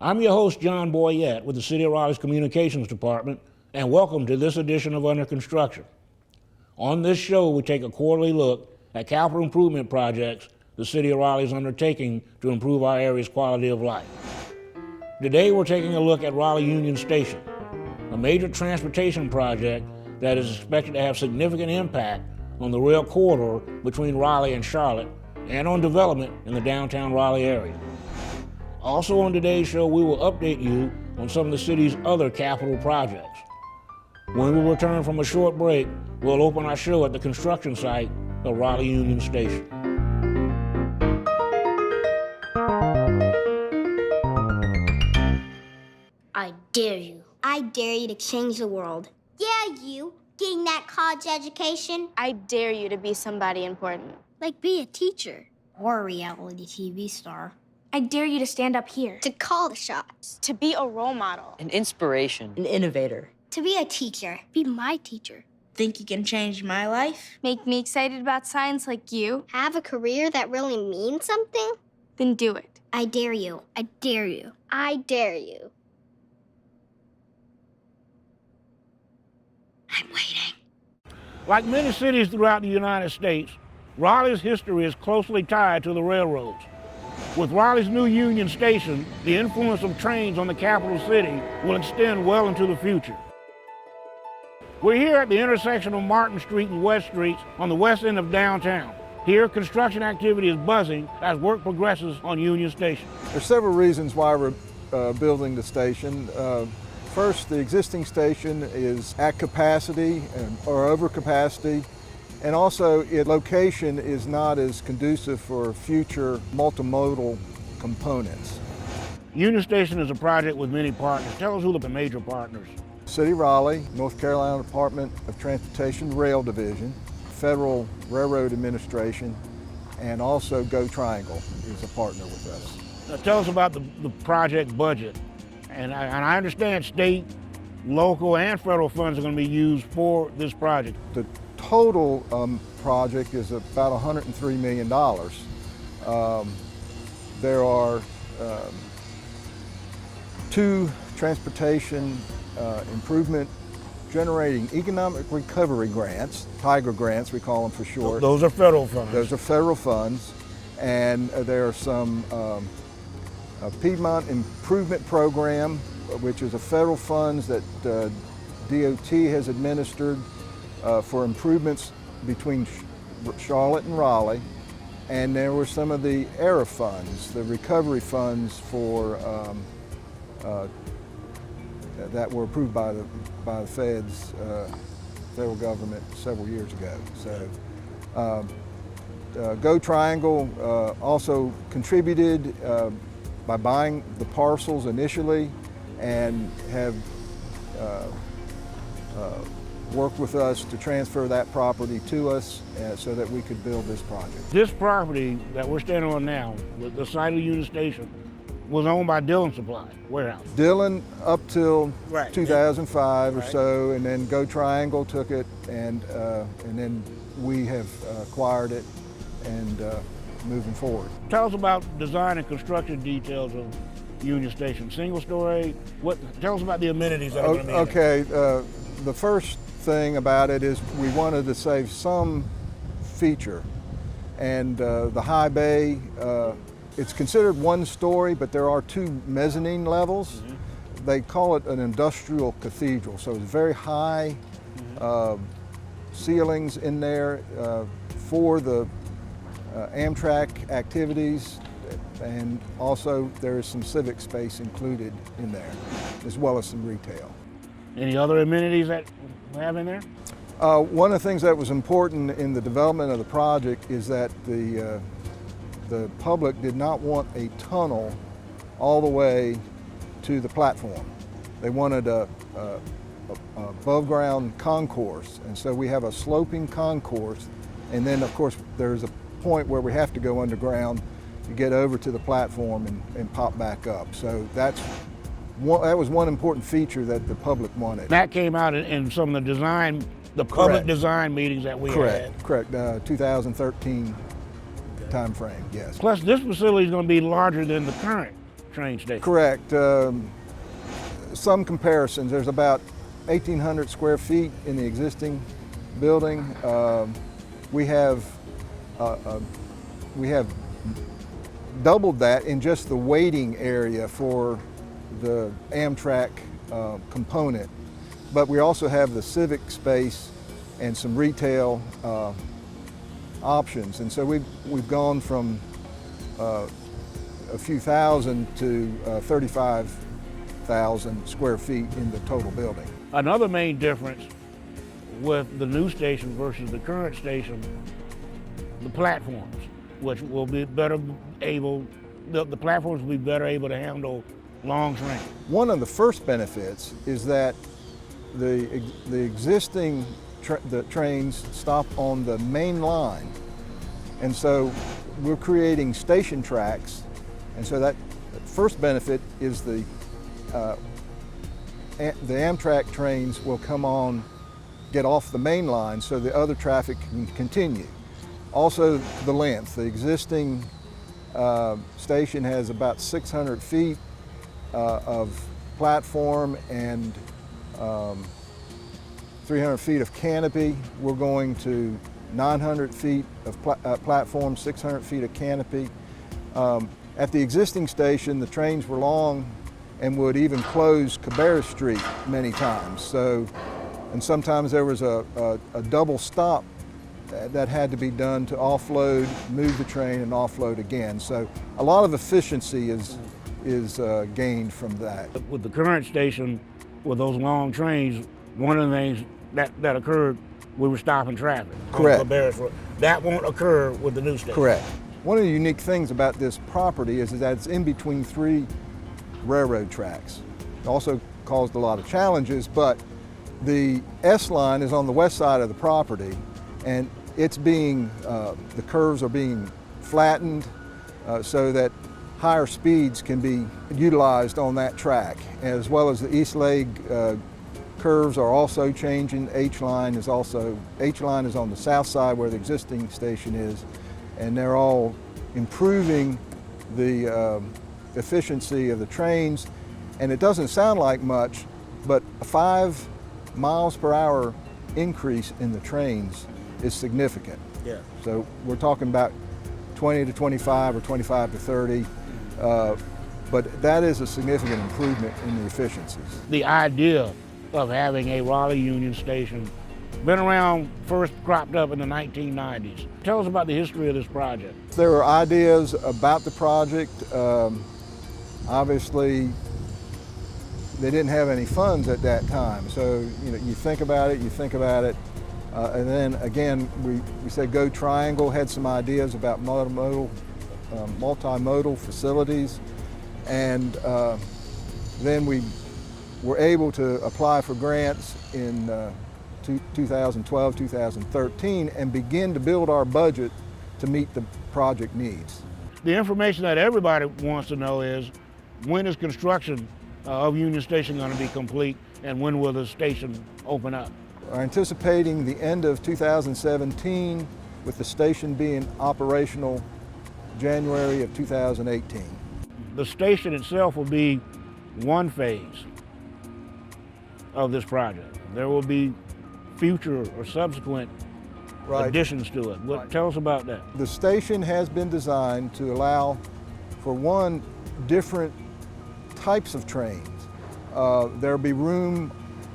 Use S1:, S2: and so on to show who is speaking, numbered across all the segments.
S1: I'm your host, John Boyette, with the City of Raleigh's Communications Department, and welcome to this edition of Under Construction. On this show, we take a quarterly look at capital improvement projects the City of Raleigh is undertaking to improve our area's quality of life. Today, we're taking a look at Raleigh Union Station, a major transportation project that is expected to have significant impact on the rail corridor between Raleigh and Charlotte and on development in the downtown Raleigh area. Also on today's show, we will update you on some of the city's other capital projects. When we return from a short break, we'll open our show at the construction site of Raleigh Union Station.
S2: I dare you.
S3: I dare you to change the world.
S2: Yeah, you. Getting that college education.
S4: I dare you to be somebody important.
S3: Like be a teacher or a reality TV star.
S4: I dare you to stand up here.
S3: To call the shots.
S4: To be a role model.
S5: An inspiration.
S6: An innovator.
S3: To be a teacher.
S2: Be my teacher.
S6: Think you can change my life?
S4: Make me excited about science like you?
S2: Have a career that really means something?
S4: Then do it.
S3: I dare you.
S2: I dare you. I dare you.
S3: I'm waiting.
S1: Like many cities throughout the United States, Raleigh's history is closely tied to the railroads. With Raleigh's new Union Station, the influence of trains on the capital city will extend well into the future. We're here at the intersection of Martin Street and West Streets on the west end of downtown. Here, construction activity is buzzing as work progresses on Union Station.
S7: There's several reasons why we're building the station. First, the existing station is at capacity or over capacity, and also its location is not as conducive for future multimodal components.
S1: Union Station is a project with many partners. Tell us who are the major partners.
S7: City of Raleigh, North Carolina Department of Transportation Rail Division, Federal Railroad Administration, and also Go Triangle is a partner with us.
S1: Now tell us about the project budget. And I understand state, local, and federal funds are going to be used for this project.
S7: The total project is about $103 million. There are two transportation improvement generating economic recovery grants, TIGER grants we call them for short.
S1: Those are federal funds.
S7: Those are federal funds, and there are some Piedmont Improvement Program, which is a federal funds that DOT has administered for improvements between Charlotte and Raleigh. And there were some of the ERA funds, the recovery funds for that were approved by the feds, federal government several years ago. So Go Triangle also contributed by buying the parcels initially and have worked with us to transfer that property to us so that we could build this project.
S1: This property that we're standing on now, the site of Union Station, was owned by Dillon Supply Warehouse.
S7: Dillon up till
S1: Right.
S7: 2005 or
S1: Right.
S7: so, and then Go Triangle took it, and then we have acquired it and moving forward.
S1: Tell us about design and construction details of Union Station. Single story, tell us about the amenities that are going to be in it.
S7: Okay, the first thing about it is we wanted to save some feature, and the high bay, it's considered one story, but there are two mezzanine levels. Mm-hmm. They call it an industrial cathedral, so it's very high ceilings in there for the Amtrak activities, and also there is some civic space included in there, as well as some retail.
S1: Any other amenities that we have in there?
S7: One of the things that was important in the development of the project is that the public did not want a tunnel all the way to the platform. They wanted a above ground concourse, and so we have a sloping concourse, and then of course there's a point where we have to go underground to get over to the platform and pop back up. So that was one important feature that the public wanted.
S1: That came out in some of the design, the public design meetings that we had.
S7: Correct, 2013 time frame, yes.
S1: Plus, this facility is going to be larger than the current train station?
S7: Correct. Some comparisons. There's about 1,800 square feet in the existing building. We have doubled that in just the waiting area for the Amtrak component, but we also have the civic space and some retail options. And so we've gone from a few thousand to 35,000 square feet in the total building.
S1: Another main difference with the new station versus the current station, the platforms, which will be better able, the platforms will be better able to handle long trains.
S7: One of the first benefits is that the existing the trains stop on the main line, and so we're creating station tracks, and so that first benefit is the Amtrak trains will come on, get off the main line so the other traffic can continue. Also the length. The existing station has about 600 feet of platform and 300 feet of canopy. We're going to 900 feet of platform, 600 feet of canopy. At the existing station, the trains were long and would even close Cabarrus Street many times. So, and sometimes there was a double stop that had to be done to offload, move the train, and offload again. So a lot of efficiency is gained from that.
S1: With the current station, with those long trains, one of the things that occurred, we were stopping traffic.
S7: Correct.
S1: On Cabarrus Road. That won't occur with the new station.
S7: Correct. One of the unique things about this property is that it's in between 3 railroad tracks. It also caused a lot of challenges, but the S line is on the west side of the property, and it's being, the curves are being flattened so that higher speeds can be utilized on that track, as well as the east leg curves are also changing. H line is on the south side where the existing station is, and they're all improving the efficiency of the trains. And it doesn't sound like much, but a 5 miles per hour increase in the trains is significant.
S1: Yeah.
S7: So we're talking about 20 to 25 or 25 to 30, but that is a significant improvement in the efficiencies.
S1: The idea of having a Raleigh Union Station been around, first cropped up in the 1990s. Tell us about the history of this project.
S7: There were ideas about the project. Obviously, they didn't have any funds at that time. So, you think about it, and then again, we said go triangle, had some ideas about multimodal facilities, and then we were able to apply for grants in 2012, 2013, and begin to build our budget to meet the project needs.
S1: The information that everybody wants to know is, when is construction of Union Station going to be complete, and when will the station open up?
S7: We're anticipating the end of 2017, with the station being operational January of 2018.
S1: The station itself will be one phase of this project. There will be future or subsequent additions to it. Tell us about that.
S7: The station has been designed to allow for different types of trains. There'll be room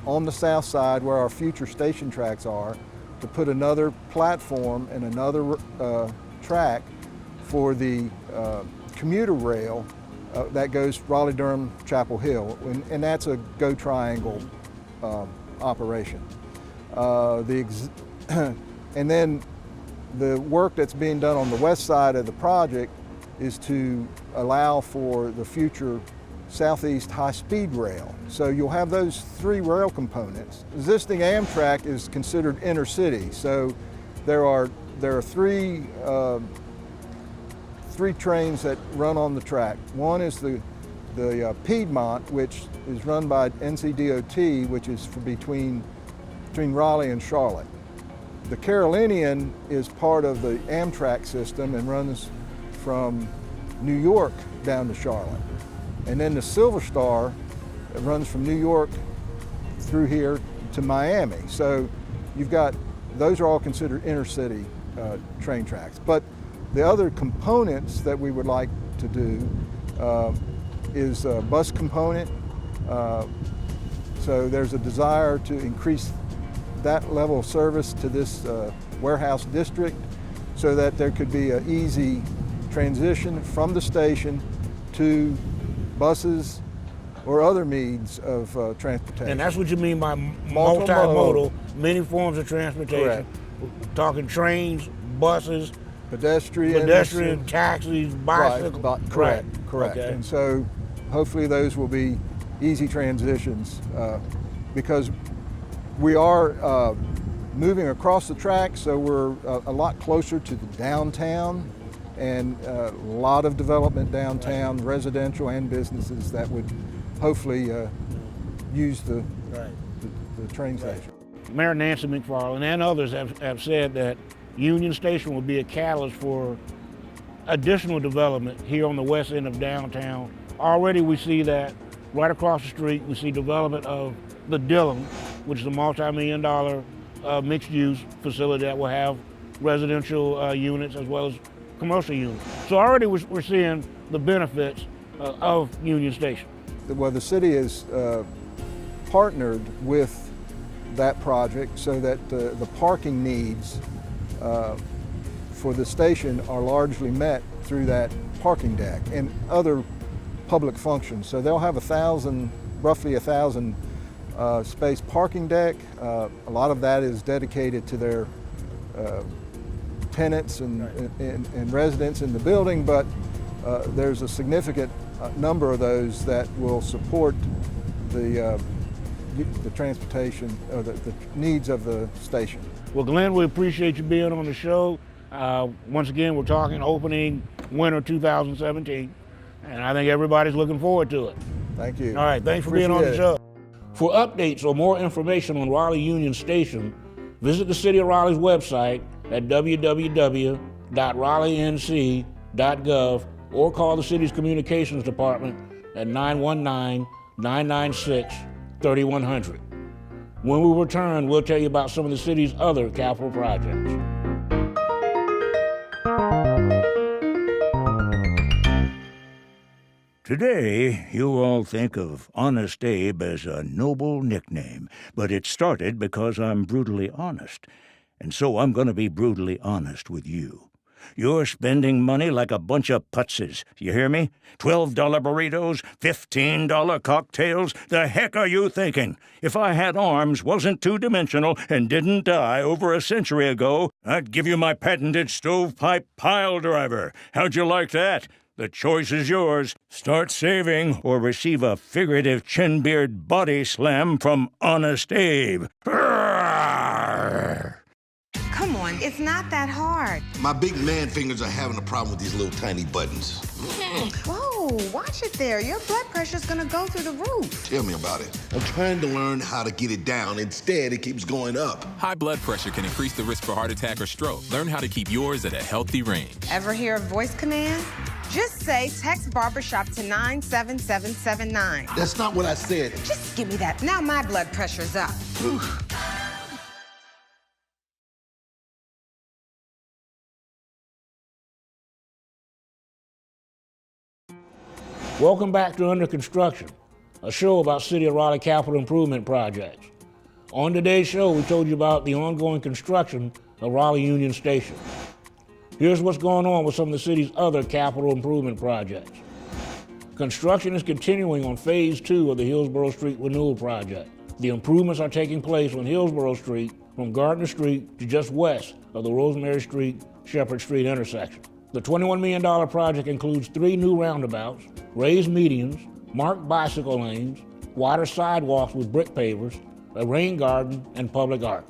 S7: on the south side where our future station tracks are to put another platform and another track for the commuter rail that goes Raleigh-Durham, Chapel Hill, and that's a go triangle operation. And then the work that's being done on the west side of the project is to allow for the future Southeast high-speed rail. So you'll have those 3 rail components. Existing Amtrak is considered intercity, so there are 3 trains that run on the track. One is the Piedmont, which is run by NCDOT, which is between Raleigh and Charlotte. The Carolinian is part of the Amtrak system and runs from New York down to Charlotte. And then the Silver Star runs from New York through here to Miami. So you've got, those are all considered intercity train tracks. But the other components that we would like to do is a bus component. So there's a desire to increase that level of service to this warehouse district so that there could be an easy transition from the station to buses or other means of transportation.
S1: And that's what you mean by multimodal, many forms of transportation.
S7: Correct.
S1: We're talking trains, buses,
S7: pedestrian,
S1: taxis, bicycles.
S7: Right, correct.
S1: Okay.
S7: And so hopefully those will be easy transitions because we are moving across the track, so we're a lot closer to the downtown, and a lot of development downtown, residential and businesses that would hopefully use the train station.
S1: Mayor Nancy McFarland and others have said that Union Station will be a catalyst for additional development here on the west end of downtown. Already we see that right across the street, we see development of the Dillon, which is a multi-million-dollar mixed-use facility that will have residential units as well as commercial units. So already we're seeing the benefits of Union Station.
S7: Well, the city is partnered with that project so that the parking needs for the station are largely met through that parking deck and other public functions. So they'll have roughly 1,000 space parking deck. A lot of that is dedicated to their tenants and residents in the building, but there's a significant number of those that will support the transportation, or the needs of the station.
S1: Well, Glenn, we appreciate you being on the show. Once again, we're talking opening winter 2017, and I think everybody's looking forward to it.
S7: Thank you.
S1: All right, thanks for being on the show. For updates or more information on Raleigh Union Station, visit the City of Raleigh's website at www.raleighNC.gov or call the city's communications department at 919-996-3100. When we return, we'll tell you about some of the city's other capital projects.
S5: Today, you all think of Honest Abe as a noble nickname, but it started because I'm brutally honest. And so I'm going to be brutally honest with you. You're spending money like a bunch of putzes. You hear me? $12 burritos, $15 cocktails. The heck are you thinking? If I had arms, wasn't two-dimensional, and didn't die over a century ago, I'd give you my patented stovepipe pile driver. How'd you like that? The choice is yours. Start saving or receive a figurative chin-beard body slam from Honest Abe. Arrgh!
S8: Come on, it's not that hard.
S9: My big man fingers are having a problem with these little tiny buttons.
S8: Whoa, watch it there. Your blood pressure's gonna go through the roof.
S9: Tell me about it. I'm trying to learn how to get it down. Instead, it keeps going up.
S10: High blood pressure can increase the risk for heart attack or stroke. Learn how to keep yours at a healthy range.
S8: Ever hear a voice command? Just say text barbershop to 97779.
S9: That's not what I said.
S8: Just give me that. Now my blood pressure's up.
S1: Welcome back to Under Construction, a show about City of Raleigh capital improvement projects. On today's show, we told you about the ongoing construction of Raleigh Union Station. Here's what's going on with some of the city's other capital improvement projects. Construction is continuing on Phase 2 of the Hillsborough Street Renewal project. The improvements are taking place on Hillsborough Street from Gardner Street to just west of the Rosemary Street, Shepherd Street intersection. The $21 million project includes 3 new roundabouts, raised medians, marked bicycle lanes, wider sidewalks with brick pavers, a rain garden, and public art.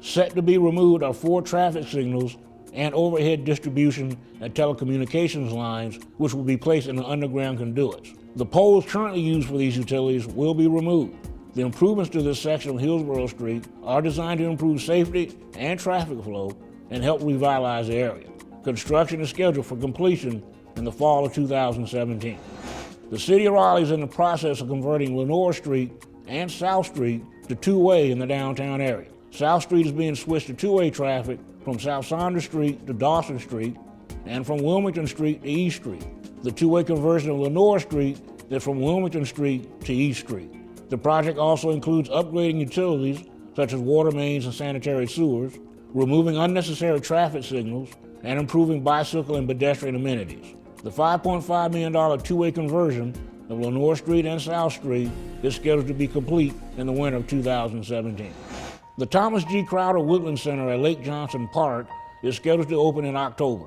S1: Set to be removed are 4 traffic signals and overhead distribution and telecommunications lines, which will be placed in the underground conduits. The poles currently used for these utilities will be removed. The improvements to this section of Hillsborough Street are designed to improve safety and traffic flow and help revitalize the area. Construction is scheduled for completion in the fall of 2017. The City of Raleigh is in the process of converting Lenoir Street and South Street to two-way in the downtown area. South Street is being switched to two-way traffic from South Saunders Street to Dawson Street and from Wilmington Street to East Street. The two-way conversion of Lenoir Street is from Wilmington Street to East Street. The project also includes upgrading utilities such as water mains and sanitary sewers, removing unnecessary traffic signals, and improving bicycle and pedestrian amenities. The $5.5 million two-way conversion of Lenoir Street and South Street is scheduled to be complete in the winter of 2017. The Thomas G. Crowder Woodland Center at Lake Johnson Park is scheduled to open in October.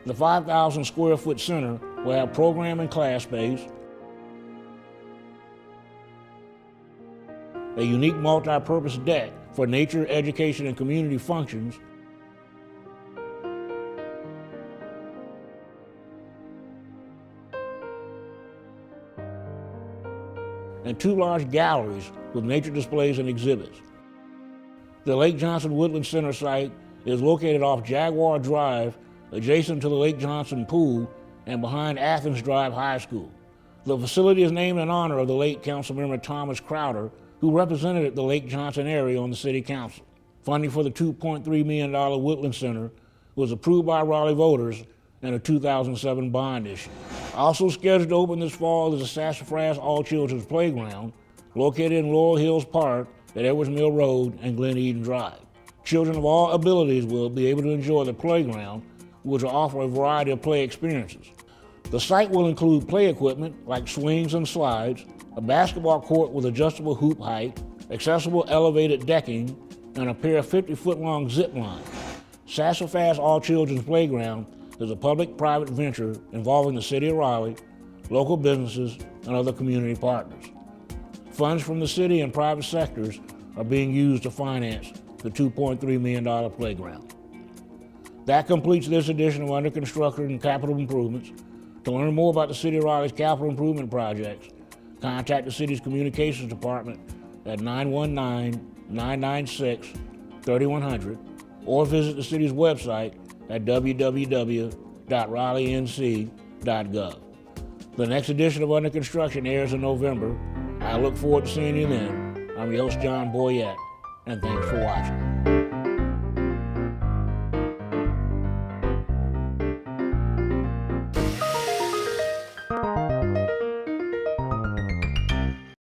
S1: The 5,000 square foot center will have program and class space, a unique multi-purpose deck for nature, education, and community functions, and 2 large galleries with nature displays and exhibits. The Lake Johnson Woodland Center site is located off Jaguar Drive, adjacent to the Lake Johnson Pool and behind Athens Drive High School. The facility is named in honor of the late Councilmember Thomas Crowder, who represented the Lake Johnson area on the City Council. Funding for the $2.3 million Woodland Center was approved by Raleigh voters in a 2007 bond issue. Also scheduled to open this fall is the Sassafras All Children's Playground, located in Laurel Hills Park at Edwards Mill Road and Glen Eden Drive. Children of all abilities will be able to enjoy the playground, which will offer a variety of play experiences. The site will include play equipment like swings and slides, a basketball court with adjustable hoop height, accessible elevated decking, and a pair of 50-foot-long zip lines. Sassafras All Children's Playground is a public-private venture involving the City of Raleigh, local businesses, and other community partners. Funds from the city and private sectors are being used to finance the $2.3 million playground. That completes this edition of Under Construction and Capital Improvements. To learn more about the City of Raleigh's capital improvement projects, contact the city's communications department at 919-996-3100 or visit the city's website at www.raleighnc.gov. The next edition of Under Construction airs in November. I look forward to seeing you then. I'm your host, John Boyette, and thanks for watching.